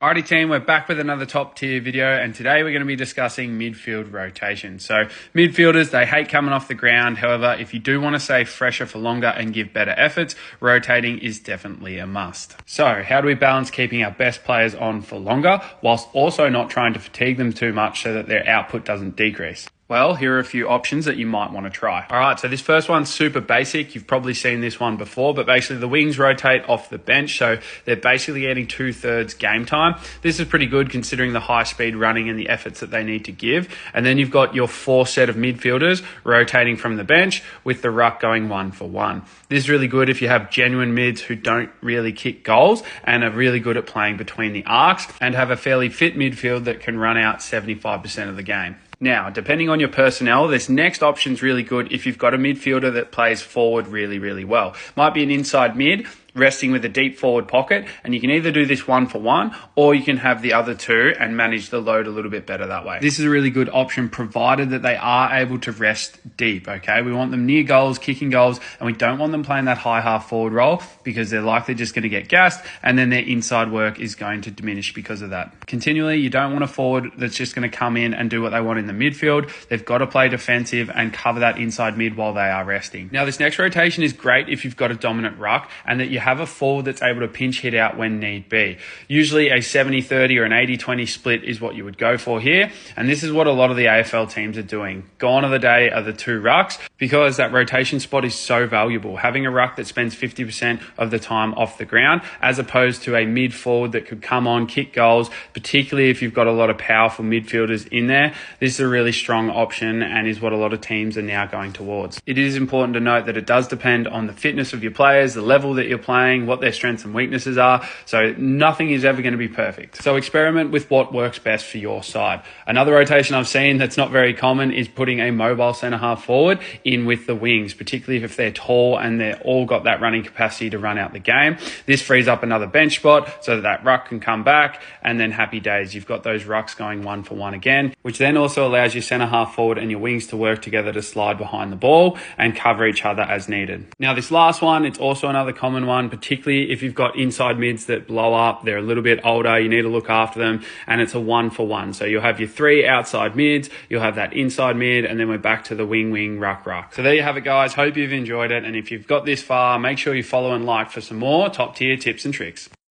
Alrighty team, we're back with another top tier video, and today we're going to be discussing midfield rotations. So midfielders, they hate coming off the ground. However, if you do want to stay fresher for longer and give better efforts, rotating is definitely a must. So how do we balance keeping our best players on for longer whilst also not trying to fatigue them too much so that their output doesn't decrease? Well, here are a few options that you might want to try. All right, so this first one's super basic. You've probably seen this one before, but basically the wings rotate off the bench, so they're basically getting 2/3 game time. This is pretty good considering the high speed running and the efforts that they need to give. And then you've got your 4 set of midfielders rotating from the bench with the ruck going 1-for-1. This is really good if you have genuine mids who don't really kick goals and are really good at playing between the arcs and have a fairly fit midfield that can run out 75% of the game. Now, depending on your personnel, this next option is really good if you've got a midfielder that plays forward really well. Might be an inside mid, resting with a deep forward pocket, and you can either do this 1-for-1 or you can have the other two and manage the load a little bit better that way. This is a really good option provided that they are able to rest deep, okay? We want them near goals, kicking goals, and we don't want them playing that high half forward role because they're likely just going to get gassed and then their inside work is going to diminish because of that. Continually, you don't want a forward that's just going to come in and do what they want in the midfield. They've got to play defensive and cover that inside mid while they are resting. Now, this next rotation is great if you've got a dominant ruck and that you have a forward that's able to pinch hit out when need be. Usually a 70-30 or an 80-20 split is what you would go for here. And this is what a lot of the AFL teams are doing. Gone are the day are the 2 rucks because that rotation spot is so valuable. Having a ruck that spends 50% of the time off the ground as opposed to a mid forward that could come on, kick goals, particularly if you've got a lot of powerful midfielders in there. This is a really strong option and is what a lot of teams are now going towards. It is important to note that it does depend on the fitness of your players, the level that you're playing, what their strengths and weaknesses are. So nothing is ever going to be perfect. So experiment with what works best for your side. Another rotation I've seen that's not very common is putting a mobile centre half forward in with the wings, particularly if they're tall and they're all got that running capacity to run out the game. This frees up another bench spot so that ruck can come back, and then happy days. You've got those rucks going 1-for-1 again, which then also allows your centre half forward and your wings to work together to slide behind the ball and cover each other as needed. Now this last one, it's also another common one, particularly if you've got inside mids that blow up, they're a little bit older, you need to look after them, and it's a 1-for-1. So you'll have your 3 outside mids, you'll have that inside mid, and then we're back to the wing, ruck. So there you have it, guys. Hope you've enjoyed it, and if you've got this far, make sure you follow and like for some more top tier tips and tricks.